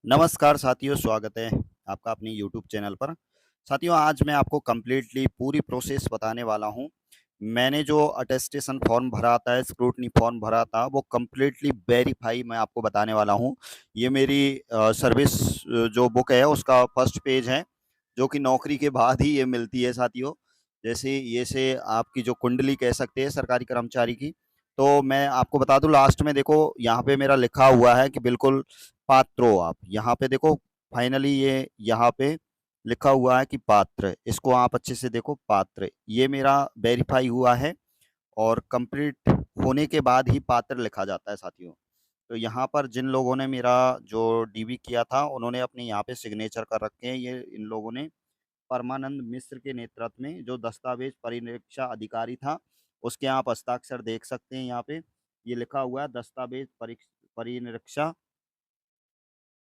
नमस्कार साथियों, स्वागत है आपका अपनी यूट्यूब चैनल पर। साथियों, आज मैं आपको कंप्लीटली पूरी प्रोसेस बताने वाला हूँ। मैंने जो अटेस्टेशन फॉर्म भरा था, स्क्रूटनी फॉर्म भरा था, वो कंप्लीटली वेरीफाई मैं आपको बताने वाला हूँ। ये मेरी सर्विस जो बुक है उसका फर्स्ट पेज है, जो कि नौकरी के बाद ही ये मिलती है साथियों। जैसे ये से आपकी जो कुंडली कह सकते हैं सरकारी कर्मचारी की। तो मैं आपको बता दूँ, लास्ट में देखो यहाँ पे मेरा लिखा हुआ है कि बिल्कुल पात्र हो आप। यहाँ पे देखो, फाइनली ये यहाँ पे लिखा हुआ है कि पात्र, इसको आप अच्छे से देखो, पात्र, ये मेरा वेरीफाई हुआ है और कंप्लीट होने के बाद ही पात्र लिखा जाता है साथियों। तो यहाँ पर जिन लोगों ने मेरा जो डीवी किया था, उन्होंने अपने यहाँ पे सिग्नेचर कर रखे हैं। ये इन लोगों ने परमानंद मिश्र के नेतृत्व में, जो दस्तावेज परिनिरीक्षा अधिकारी था, उसके आप हस्ताक्षर देख सकते हैं। यहाँ पे ये लिखा हुआ है, परिनिरीक्षा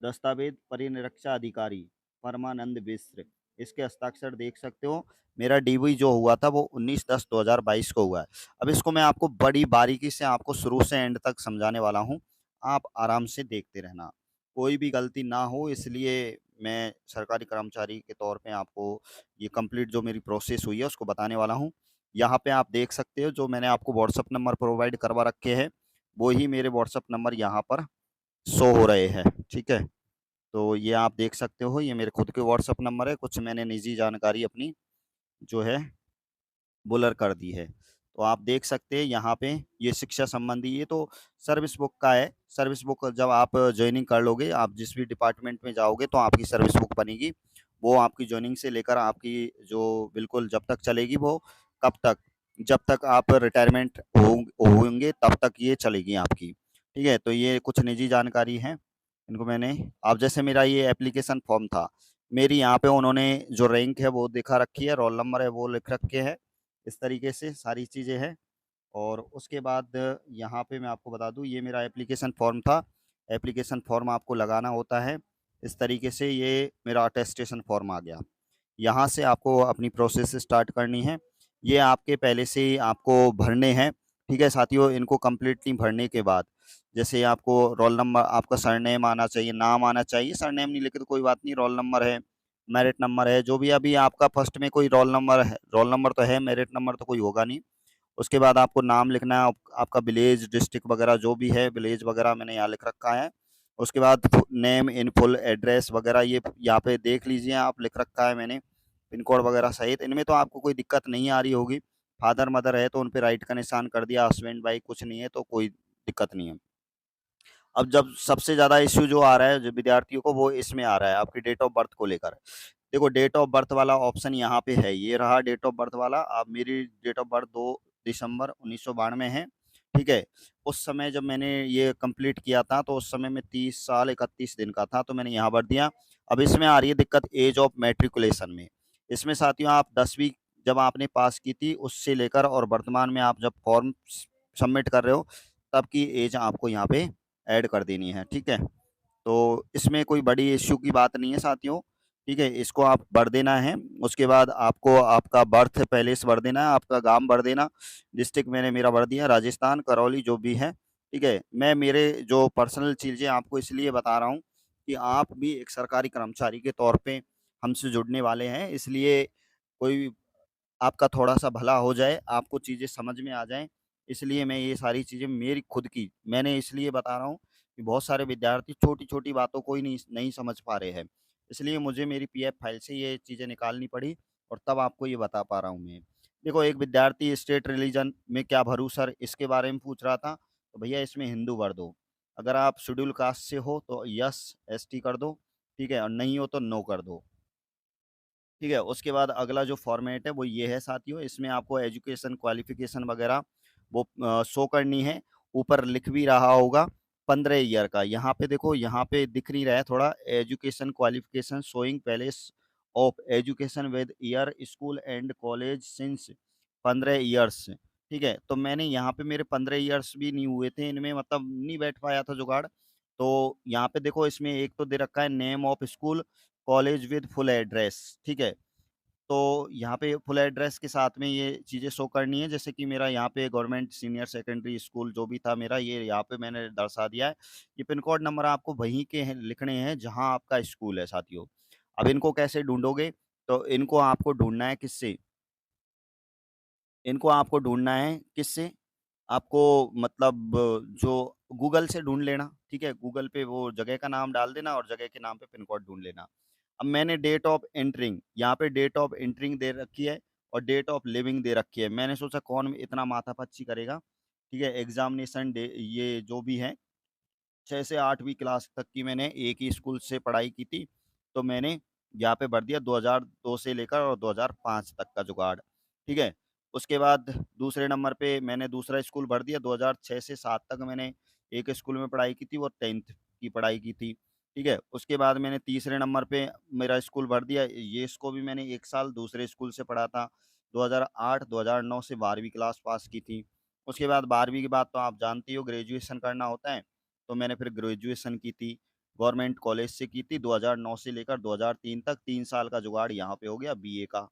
दस्तावेज परिनिरीक्षा अधिकारी परमानंद मिश्र, इसके हस्ताक्षर देख सकते हो। मेरा डीवी जो हुआ था वो 19/10/2022 को हुआ है। अब इसको मैं आपको बड़ी बारीकी से आपको शुरू से एंड तक समझाने वाला हूँ। आप आराम से देखते रहना, कोई भी गलती ना हो, इसलिए मैं सरकारी कर्मचारी के तौर पे आपको ये कंप्लीट जो मेरी प्रोसेस हुई है उसको बताने वाला हूँ। यहाँ पे आप देख सकते हो, जो मैंने आपको व्हाट्सअप नंबर प्रोवाइड करवा रखे हैं, वो ही मेरे व्हाट्सअप नंबर यहाँ पर शो हो रहे हैं। ठीक है, तो ये आप देख सकते हो, ये मेरे खुद के व्हाट्सएप नंबर है। कुछ मैंने निजी जानकारी अपनी जो है ब्लर कर दी है। तो आप देख सकते हैं यहाँ पे, ये शिक्षा संबंधी, ये तो सर्विस बुक का है। सर्विस बुक जब आप जॉइनिंग कर लोगे, आप जिस भी डिपार्टमेंट में जाओगे तो आपकी सर्विस बुक बनेगी। वो आपकी जॉइनिंग से लेकर आपकी जो बिल्कुल जब तक चलेगी, वो कब तक, जब तक आप रिटायरमेंट होंगे तब तक ये चलेगी आपकी। ठीक है, तो ये कुछ निजी जानकारी है, इनको मैंने, अब जैसे मेरा ये एप्लीकेशन फॉर्म था, मेरी यहाँ पे उन्होंने जो रैंक है वो दिखा रखी है, रोल नंबर है वो लिख रखे हैं, इस तरीके से सारी चीज़ें हैं। और उसके बाद यहाँ पे मैं आपको बता दूँ, ये मेरा एप्लीकेशन फॉर्म था। एप्लीकेशन फॉर्म आपको लगाना होता है इस तरीके से। ये मेरा अटेस्टेशन फॉर्म आ गया। यहाँ से आपको अपनी प्रोसेस स्टार्ट करनी है। ये आपके पहले से ही आपको भरने हैं। ठीक है साथियों, इनको कंप्लीटली भरने के बाद, जैसे आपको रोल नंबर, आपका सरनेम आना चाहिए, नाम आना चाहिए। सरनेम नहीं लिखे तो कोई बात नहीं, रोल नंबर है, मेरिट नंबर है, जो भी अभी आपका फर्स्ट में कोई रोल नंबर है, रोल नंबर तो है, मेरिट नंबर तो कोई होगा नहीं। उसके बाद आपको नाम लिखना है, आपका विलेज, डिस्ट्रिक्ट वगैरह जो भी है, विलेज वगैरह मैंने यहाँ लिख रखा है। उसके बाद नेम इन फुल, एड्रेस वगैरह ये यहाँ पे देख लीजिए, आप लिख रखा है मैंने, पिन कोड वगैरह सहित। इनमें तो आपको कोई दिक्कत नहीं आ रही होगी। फादर मदर है तो उन पे राइट का निशान कर दिया, हस्बैंड वाइफ कुछ नहीं है तो कोई दिक्कत नहीं है। अब जब सबसे ज़्यादा इश्यू जो आ रहा है जो विद्यार्थियों को, वो इसमें आ रहा है आपकी डेट ऑफ बर्थ को लेकर। देखो, डेट ऑफ बर्थ वाला ऑप्शन यहाँ पे है, ये रहा डेट ऑफ बर्थ वाला। अब मेरी डेट ऑफ बर्थ 2 दिसंबर 1992 है। ठीक है, उस समय जब मैंने ये कंप्लीट किया था तो उस समय मैं 30 साल 31 दिन का था, तो मैंने यहाँ भर दिया। अब इसमें आ रही है दिक्कत एज ऑफ मैट्रिकुलेशन में। इसमें साथियों, आप 10वीं जब आपने पास की थी उससे लेकर और वर्तमान में आप जब फॉर्म सबमिट कर रहे हो, तब की एज आपको यहाँ पे ऐड कर देनी है। ठीक है, तो इसमें कोई बड़ी इश्यू की बात नहीं है साथियों। ठीक है, इसको आप भर देना है। उसके बाद आपको आपका बर्थ पैलेस भर देना है, आपका गांव भर देना। डिस्ट्रिक्ट मैंने मेरा भर दिया, राजस्थान, करौली जो भी है। ठीक है, मैं मेरे जो पर्सनल चीज़ें आपको इसलिए बता रहा हूँ कि आप भी एक सरकारी कर्मचारी के तौर पे हमसे जुड़ने वाले हैं, इसलिए कोई आपका थोड़ा-सा भला हो जाए, आपको चीज़ें समझ में आ जाएँ, इसलिए मैं ये सारी चीज़ें मेरी खुद की मैंने इसलिए बता रहा हूँ कि बहुत सारे विद्यार्थी छोटी-छोटी बातों को ही नहीं नहीं समझ पा रहे हैं। इसलिए मुझे मेरी पीएफ फाइल से ये चीज़ें निकालनी पड़ी और तब आपको ये बता पा रहा हूँ मैं। देखो, एक विद्यार्थी स्टेट रिलीजन में क्या भरूँ सर, इसके बारे में पूछ रहा था, तो भैया इसमें हिंदू भर दो। अगर आप शेड्यूल कास्ट से हो तो यस, एसटी कर दो, ठीक है? और नहीं हो तो नो कर दो। ठीक है, उसके बाद अगला जो फॉर्मेट है वो ये है साथियों, इसमें आपको एजुकेशन क्वालिफ़िकेशन वगैरह वो शो करनी है। ऊपर लिख भी रहा होगा 15 ईयर का, यहाँ पे देखो, यहाँ पे दिख नहीं रहा है थोड़ा, education qualification showing palace of education with year school and college since 15 years. ठीक है, तो मैंने यहाँ पे मेरे 15 ईयर्स भी नहीं हुए थे, इनमें मतलब नहीं बैठ पाया था जुगाड़। तो यहाँ पे देखो, इसमें एक तो दे रखा है name of school, college with full address. ठीक है, तो यहाँ पे फुल एड्रेस के साथ में ये चीज़ें शो करनी है, जैसे कि मेरा यहाँ पे गवर्नमेंट सीनियर सेकेंडरी स्कूल जो भी था मेरा, ये यहाँ पे मैंने दर्शा दिया है। ये पिन कोड नंबर आपको वहीं के हैं लिखने हैं जहाँ आपका स्कूल है साथियों। अब इनको कैसे ढूँढोगे? तो इनको आपको ढूँढना है किससे? इनको आपको ढूँढना है किससे? आपको मतलब जो गूगल से ढूँढ लेना, ठीक है? गूगल पे वो जगह का नाम डाल देना और जगह के नाम पे पिन कोड ढूँढ लेना। अब मैंने डेट ऑफ एंटरिंग यहाँ पे डेट ऑफ एंटरिंग दे रखी है और डेट ऑफ लिविंग दे रखी है। मैंने सोचा कौन इतना माथापच्ची करेगा, ठीक है? एग्ज़ामिनेशन डे ये जो भी है 6 से 8वीं क्लास तक की मैंने एक ही स्कूल से पढ़ाई की थी, तो मैंने यहाँ पे भर दिया 2002 से लेकर और 2005 तक का जुगाड़, ठीक है? उसके बाद दूसरे नंबर पे मैंने दूसरा स्कूल भर दिया 2006 से 7 तक मैंने एक स्कूल में पढ़ाई की थी, वो 10th की पढ़ाई की थी, ठीक है? उसके बाद मैंने तीसरे नंबर पे मेरा स्कूल भर दिया, ये इसको भी मैंने 1 साल दूसरे स्कूल से पढ़ा था, 2008-2009 से 12वीं क्लास पास की थी। उसके बाद 12वीं के बाद तो आप जानते ही हो ग्रेजुएशन करना होता है, तो मैंने फिर ग्रेजुएशन की थी, गवर्नमेंट कॉलेज से की थी 2009 से लेकर 2003 तक 3 साल का जुगाड़ यहाँ पे हो गया बीए का,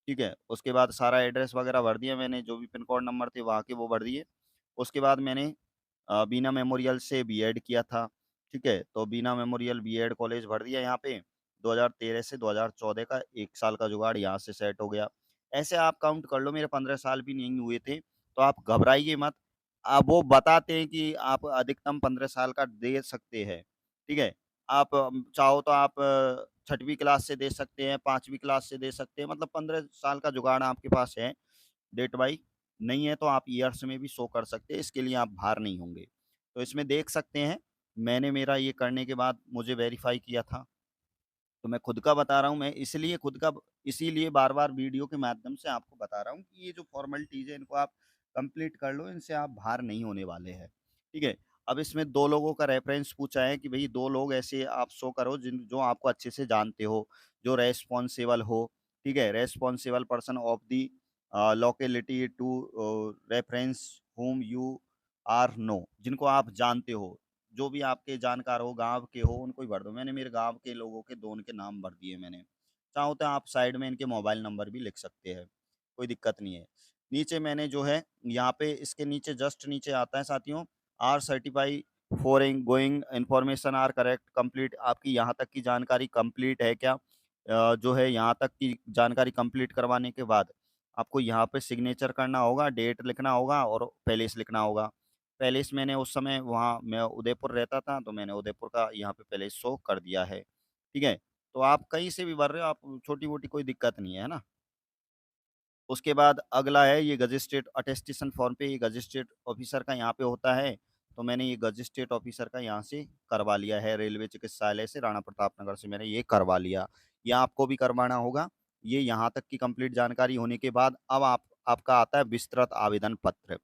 ठीक है? उसके बाद सारा एड्रेस वगैरह भर दिया मैंने, जो भी पिन कोड नंबर थे वहाँ के वो भर दिए। उसके बाद मैंने बीना मेमोरियल से बीएड किया था, ठीक है? तो बीना मेमोरियल बीएड कॉलेज भर दिया यहाँ पे, 2013 से 2014 का 1 साल का जुगाड़ यहाँ से सेट हो गया। ऐसे आप काउंट कर लो मेरे 15 साल भी नहीं हुए थे, तो आप घबराइए मत। वो बताते हैं कि आप अधिकतम 15 साल का दे सकते हैं, ठीक है? आप चाहो तो आप 6वीं क्लास से दे सकते हैं, 5वीं क्लास से दे सकते हैं, मतलब 15 साल का जुगाड़ आपके पास है। डेट बाई नहीं है तो आप ईयर्स में भी शो कर सकते हैं, इसके लिए आप बाहर नहीं होंगे। तो इसमें देख सकते हैं, मैंने मेरा ये करने के बाद मुझे वेरीफ़ाई किया था। तो मैं खुद का बता रहा हूँ, मैं इसलिए खुद का इसीलिए बार-बार वीडियो के माध्यम से आपको बता रहा हूँ कि ये जो फ़ॉर्मेलिटीज़ है इनको आप कंप्लीट कर लो, इनसे आप बाहर नहीं होने वाले हैं, ठीक है? अब इसमें 2 लोगों का रेफ़रेंस पूछा है कि भई 2 लोग ऐसे आप शो करो जो आपको अच्छे से जानते हो, जो रेस्पॉन्सिबल हो, ठीक है? Responsible person of the locality to reference whom you are know जिनको आप जानते हो। जो भी आपके जानकार हो, गाँव के हो, उनको ही भर दो। मैंने मेरे गाँव के लोगों के 2 उनके नाम भर दिए मैंने। चाहो तो आप साइड में इनके मोबाइल नंबर भी लिख सकते हैं, कोई दिक्कत नहीं है। नीचे मैंने जो है यहाँ पे इसके नीचे जस्ट नीचे आता है साथियों, are certify for going information are correct complete आपकी यहाँ तक की जानकारी कंप्लीट है क्या? जो है यहाँ तक की जानकारी कंप्लीट करवाने के बाद आपको यहाँ पे सिग्नेचर करना होगा, डेट लिखना होगा और पैलेस लिखना होगा। पैलेस मैंने उस समय वहाँ मैं उदयपुर रहता था, तो मैंने उदयपुर का यहाँ पे पैलेस शो कर दिया है, ठीक है? तो आप कहीं से भी भर रहे हो, आप छोटी-मोटी कोई दिक्कत नहीं है ना? उसके बाद अगला है ये गजिस्ट्रेट अटेस्टेशन फॉर्म पे ये गजिस्ट्रेट ऑफिसर का यहाँ पे होता है, तो मैंने ये गजिस्ट्रेट ऑफिसर का यहाँ से करवा लिया है, रेलवे चिकित्सालय से राणा प्रताप नगर से मैंने ये करवा लिया। ये आपको भी करवाना होगा। ये यहाँ तक की कंप्लीट जानकारी होने के बाद अब आपका आता है विस्तृत आवेदन पत्र।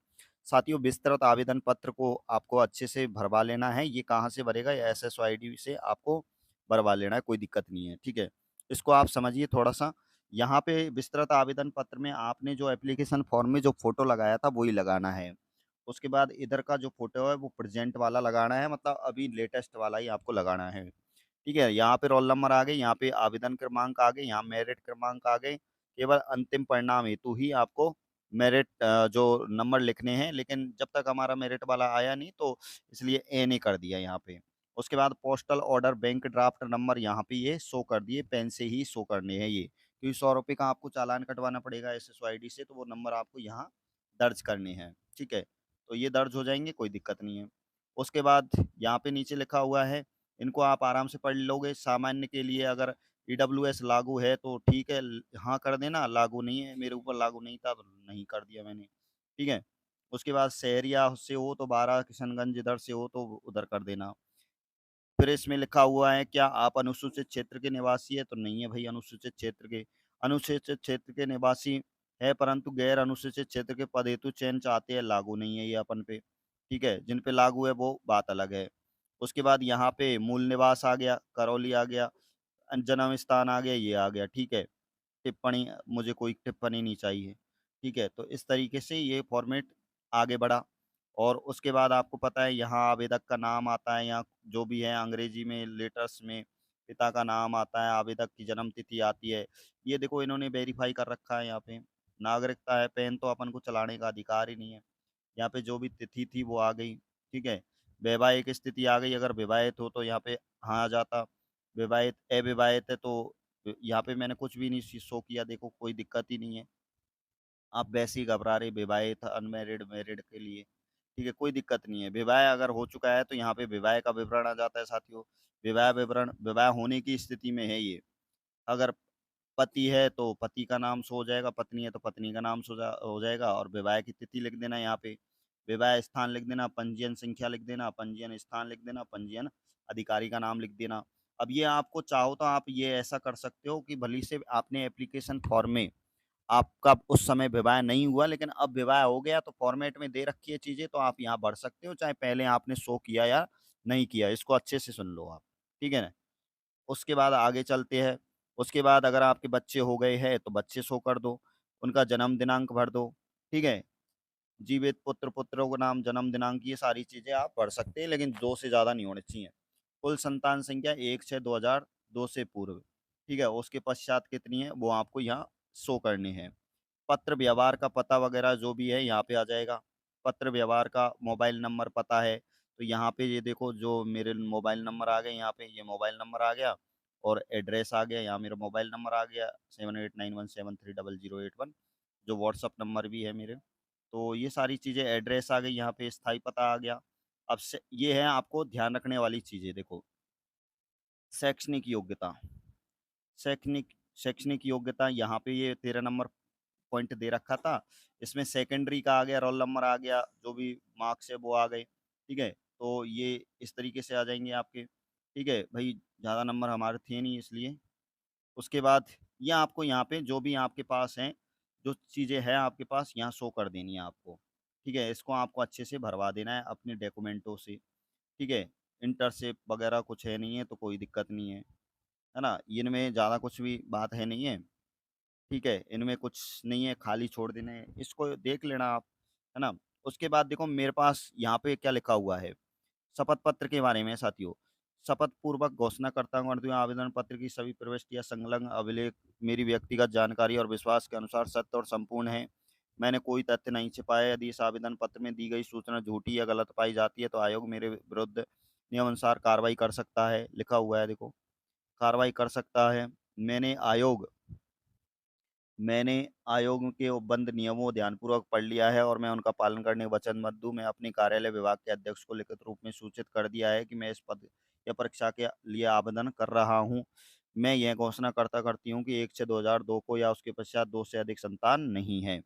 साथियों विस्तृत आवेदन पत्र को आपको अच्छे से भरवा लेना है। ये कहाँ से भरेगा? ये एसएसआईडी से आपको भरवा लेना है, कोई दिक्कत नहीं है, ठीक है? इसको आप समझिए थोड़ा-सा। यहाँ पे विस्तृत आवेदन पत्र में आपने जो एप्लीकेशन फॉर्म में जो फ़ोटो लगाया था वही लगाना है। उसके बाद इधर का जो फ़ोटो है वो प्रेज़ेंट वाला लगाना है मतलब अभी लेटेस्ट वाला ही आपको लगाना है। ठीक है? यहाँ पे रोल नंबर आ गए, यहाँ पे आवेदन क्रमांक आ गए, यहाँ मेरिट क्रमांक आ गए। केवल अंतिम परिणाम हेतु ही आपको मेरिट जो नंबर लिखने हैं लेकिन जब तक हमारा मेरिट वाला आया नहीं तो इसलिए ए ने कर दिया यहाँ पे। उसके बाद postal order bank draft number यहाँ पे ये शो कर दिए, पेन से ही शो करने हैं ये। क्योंकि ₹100 का आपको चालान कटवाना पड़ेगा एसएसवाईडी से, तो वो नंबर आपको यहाँ दर्ज करने हैं, ठीक है? तो ये दर्ज हो जाएँगे, कोई दिक्कत नहीं है। उसके बाद यहाँ पे नीचे लिखा हुआ है, इनको आप आराम से पढ़ लोगे। सामान्य के लिए अगर ईडब्ल्यूएस लागू है तो ठीक है हाँ कर देना, लागू नहीं है, मेरे ऊपर लागू नहीं था तो नहीं कर दिया मैंने, ठीक है? उसके बाद शहरिया से हो तो 12 किशनगंज इधर से हो तो उधर कर देना। फिर इसमें लिखा हुआ है क्या आप अनुसूचित क्षेत्र के निवासी है? तो नहीं है भई अनुसूचित क्षेत्र के। अनुसूचित क्षेत्र के निवासी है परंतु गैर अनुसूचित क्षेत्र के पद हेतु चयन चाहते हैं, लागू नहीं है ये अपन पे, ठीक है? जिन पे लागू है वो बात अलग है। उसके बाद यहाँ पे मूल निवास आ गया, करौली आ गया, जन्म स्थान आ गया, ये आ गया, ठीक है? टिप्पणी मुझे कोई टिप्पणी नहीं चाहिए, ठीक है? तो इस तरीके से ये फॉर्मेट आगे बढ़ा और उसके बाद आपको पता है यहाँ आवेदक का नाम आता है, यहाँ जो भी है अंग्रेजी में लेटर्स में पिता का नाम आता है, आवेदक की जन्म तिथि आती है। ये देखो इन्होंने वेरीफ़ाई कर रखा है यहाँ पे। नागरिकता है, पेन तो अपन को चलाने का अधिकार ही नहीं है। यहाँ पे जो भी तिथि थी वो आ गई, ठीक है? वैवाहिक स्थिति आ गई, अगर विवाहित हो तो यहाँ पे हाँ आ जाता, विवाहित अविवाहित है तो यहाँ पे मैंने कुछ भी नहीं शो किया, देखो कोई दिक्कत ही नहीं है। आप वैसे ही घबरा रहे विवाहित, अनमैरिड, मैरिड के लिए, ठीक है? कोई दिक्कत नहीं है। विवाह अगर हो चुका है तो यहाँ पे विवाह का विवरण आ जाता है साथियों। विवाह विवरण विवाह होने की स्थिति में है ये। अगर पति है तो पति का नाम शो हो जाएगा, पत्नी है तो पत्नी का नाम हो जाएगा और विवाह की तिथि लिख देना यहाँ पे। विवाह स्थान लिख देना, पंजीयन संख्या लिख देना, पंजीयन स्थान लिख देना, पंजीयन अधिकारी का नाम लिख देना। अब ये आपको चाहो तो आप ये ऐसा कर सकते हो कि भली से आपने एप्लीकेशन फॉर्म में आपका उस समय विवाह नहीं हुआ, लेकिन अब विवाह हो गया तो फॉर्मेट में दे रखी है चीज़ें, तो आप यहाँ भर सकते हो, चाहे पहले आपने शो किया या नहीं किया। इसको अच्छे से सुन लो आप, ठीक है ना? उसके बाद आगे चलते हैं। उसके बाद अगर आपके बच्चे हो गए हैं तो बच्चे शो कर दो, उनका जन्म दिनांक भर दो, ठीक है? जीवित पुत्र, पुत्रों का नाम, जन्म दिनांक, ये सारी चीज़ें आप भर सकते हैं, लेकिन 2 से ज़्यादा नहीं होनी चाहिए। कुल संतान संख्या 1/6/2002 से पूर्व, ठीक है? उसके पश्चात कितनी है वो आपको यहाँ शो करनी है। पत्र व्यवहार का पता वगैरह जो भी है यहाँ पे आ जाएगा। पत्र व्यवहार का मोबाइल नंबर पता है, तो यहाँ पे ये देखो जो मेरे मोबाइल नंबर आ गए यहाँ पे, ये मोबाइल नंबर आ गया और एड्रेस आ गया, यहाँ मेरा मोबाइल नंबर आ गया 7891730081, जो व्हाट्सएप नंबर भी है मेरे। तो ये सारी चीज़ें, एड्रेस आ गई यहाँ पे, स्थायी पता आ गया। अब से ये है आपको ध्यान रखने वाली चीज़ें देखो, शैक्षणिक योग्यता। शैक्षणिक शैक्षणिक योग्यता यहाँ पे ये 13 नंबर पॉइंट दे रखा था। इसमें सेकेंडरी का आ गया, रोल नंबर आ गया, जो भी मार्क्स है वो आ गए, ठीक है? तो ये इस तरीके से आ जाएँगे आपके, ठीक है? भई ज़्यादा नंबर हमारे थे नहीं इसलिए। उसके बाद ये आपको यहाँ पे जो भी आपके पास हैं, जो चीज़ें हैं आपके पास यहाँ शो कर देनी है आपको, ठीक है? इसको आपको अच्छे से भरवा देना है अपने डॉक्यूमेंटों से, ठीक है? इंटरशिप वगैरह कुछ है नहीं है तो कोई दिक्कत नहीं है ना? इनमें ज़्यादा कुछ भी बात है नहीं है। ठीक है, इनमें कुछ नहीं है, खाली छोड़ देना है, इसको देख लेना आप, है ना? उसके बाद देखो मेरे पास यहाँ पे क्या लिखा हुआ है, शपथ पत्र के बारे में साथियों। शपथ पूर्वक घोषणा करता हूँ अर्थात आवेदन पत्र की सभी प्रविष्टियाँ संलग्न अभिलेख मेरी व्यक्तिगत जानकारी और विश्वास के अनुसार सत्य और संपूर्ण है। मैंने कोई तथ्य नहीं छिपाया, यदि इस आवेदन पत्र में दी गई सूचना झूठी या गलत पाई जाती है तो आयोग मेरे विरुद्ध नियमानुसार कार्रवाई कर सकता है, लिखा हुआ है देखो, कार्रवाई कर सकता है। मैंने आयोग मैंने आयोग के उपबंध नियमों को ध्यानपूर्वक पढ़ लिया है और मैं उनका पालन करने का वचनबद्ध हूँ। मैं अपने कार्यालय विभाग के अध्यक्ष को लिखित रूप में सूचित कर दिया है कि मैं इस पद या परीक्षा के लिए आवेदन कर रहा हूँ। मैं यह घोषणा करता करती हूँ कि 1 से 2002 को या उसके पश्चात 2 से अधिक संतान नहीं है।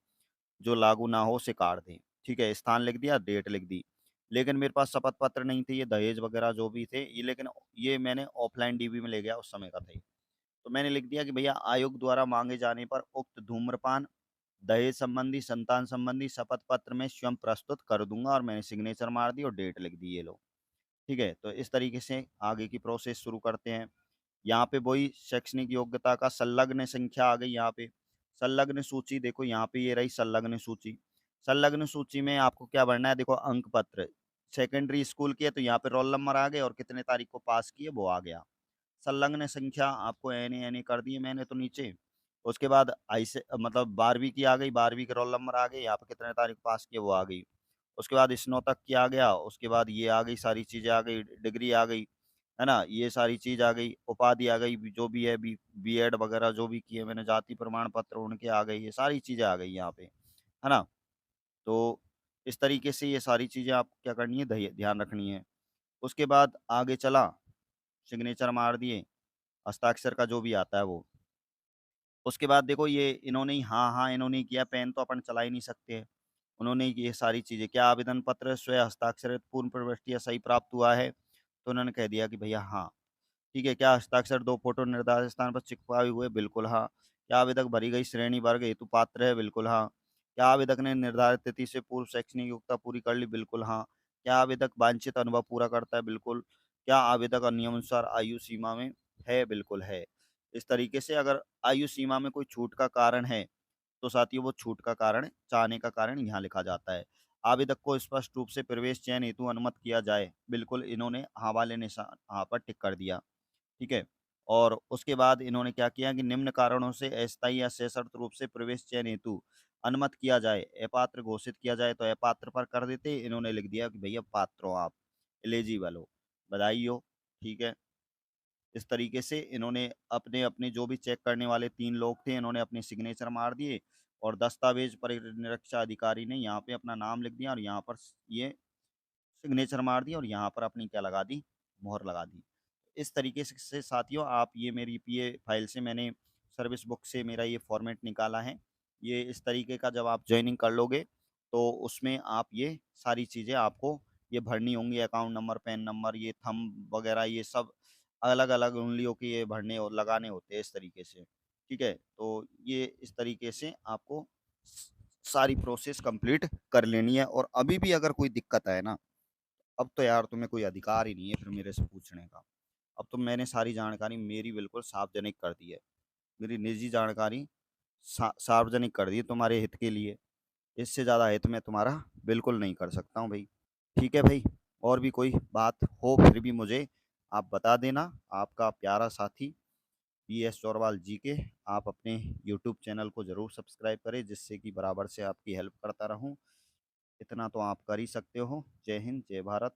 जो लागू ना हो उसे काट दें। ठीक है, स्थान लिख दिया, डेट लिख दी। लेकिन मेरे पास शपथ पत्र नहीं थे, ये दहेज वगैरह जो भी थे, ये लेकिन ये मैंने ऑफलाइन डीबी में ले गया उस समय का था ये। तो मैंने लिख दिया कि भैया आयोग द्वारा मांगे जाने पर उक्त धूम्रपान, दहेज संबंधी, संतान संबंधी शपथ पत्र में स्वयं प्रस्तुत कर दूँगा और मैंने सिग्नेचर मार दी और डेट लिख दी ये लो। ठीक है? तो इस तरीके से आगे की प्रोसेस शुरू करते हैं। यहाँ पे वही शैक्षणिक योग्यता का संलग्न संख्या आ गई यहाँ पे। संलग्न सूची देखो यहाँ पे ये रही संलग्न सूची। संलग्न सूची में आपको क्या भरना है देखो अंक पत्र। सेकेंडरी स्कूल की है तो यहाँ पे रोल नंबर आ गए और कितने तारीख को पास किए वो आ गया। संलग्न संख्या आपको एन कर दिए मैंने तो नीचे। उसके बाद ऐसे मतलब 12वीं की आ गई, 12वीं के रोल नंबर आ गए, यहाँ पे कितने तारीख पास किए वो आ गई। उसके बाद स्नातक की आ गया, उसके बाद ये आ गई, सारी चीज़ें आ गई, डिग्री आ गई, है ना? ये सारी चीज़ आ गई, उपाधि आ गई, जो भी है बीएड वगैरह जो भी किए मैंने, जाति प्रमाण पत्र उनके आ गई, ये सारी चीज़ें आ गई यहाँ पे, है ना? तो इस तरीके से ये सारी चीज़ें आपको क्या करनी है, ध्यान रखनी है। उसके बाद आगे चला, सिग्नेचर मार दिए, हस्ताक्षर का जो भी आता है वो। उसके बाद देखो ये इन्होंने ही हाँ, हाँ, इन्होंने ही किया, पेन तो अपन चला ही नहीं सकते हैं। उन्होंने ये सारी चीज़ें, क्या आवेदन पत्र स्वयं हस्ताक्षरित पूर्ण प्रविष्टियाँ सही प्राप्त हुआ है? तो उन्होंने कह दिया कि भैया हाँ। ठीक है, क्या हस्ताक्षर 2 फोटो निर्धारित स्थान पर चिपकाए हुए? बिल्कुल हाँ। क्या आवेदक भरी गई श्रेणी वर्ग हेतु पात्र है? बिल्कुल हाँ। क्या आवेदक ने निर्धारित तिथि से पूर्व शैक्षणिक योग्यता पूरी कर ली? बिल्कुल हाँ। क्या आवेदक वांछित अनुभव पूरा करता है? बिल्कुल। क्या आवेदक नियमानुसार आयु सीमा में है? बिल्कुल है। इस तरीके से अगर आयु सीमा में कोई छूट का कारण है, तो साथियों वो छूट का कारण, चाहने का कारण यहाँ लिखा जाता है। आवेदक को स्पष्ट रूप से प्रवेश चयन हेतु अनुमत किया जाए। बिल्कुल इन्होंने हाँ वाले निशान हाँ पर टिक कर दिया। ठीक है? और उसके बाद इन्होंने क्या किया कि निम्न कारणों से अस्थायी या सशर्त रूप से प्रवेश चयन हेतु अनुमत किया जाए, अपात्र घोषित किया जाए तो अपात्र पर कर देते, इन्होंने लिख दिया कि भैया पात्र हो आप, एलिजिबल हो, बधाई हो, ठीक है। इस तरीके से इन्होंने अपने-अपने जो भी चेक करने वाले 3 लोग थे, इन्होंने अपने सिग्नेचर मार दिए और दस्तावेज परिनिरीक्षा अधिकारी ने यहाँ पे अपना नाम लिख दिया और यहाँ पर ये सिग्नेचर मार दिया और यहाँ पर अपनी क्या लगा दी, मोहर लगा दी। इस तरीके से साथियों आप ये मेरी पीए फाइल से मैंने सर्विस बुक से मेरा ये फॉर्मेट निकाला है। ये इस तरीके का जब आप जॉइनिंग कर लोगे, तो उसमें आप ये सारी चीज़ें आपको ये भरनी होंगी, अकाउंट नंबर, पैन नंबर, ये थंब वगैरह ये सब अलग-अलग उँगलियों के ये भरने और लगाने होते हैं इस तरीके से, ठीक है? तो ये इस तरीके से आपको स सारी प्रोसेस कंप्लीट कर लेनी है और अभी भी अगर कोई दिक्कत आए ना, अब तो यार तुम्हें कोई अधिकार ही नहीं है फिर मेरे से पूछने का। अब तो मैंने सारी जानकारी मेरी बिल्कुल सार्वजनिक कर दी है। मेरी निजी जानकारी सार्वजनिक कर दी है तुम्हारे हित के लिए। इससे ज़्यादा हित मैं तुम्हारा बिल्कुल नहीं कर सकता हूँ भई। ठीक है भई, और भी कोई बात हो फिर भी मुझे आप बता देना। आपका प्यारा साथी पीएस चौरवाल जीके। आप अपने यूट्यूब चैनल को ज़रूर सब्सक्राइब करें जिससे कि बराबर से आपकी हेल्प करता रहूँ। इतना तो आप कर ही सकते हो। जय हिंद, जय भारत।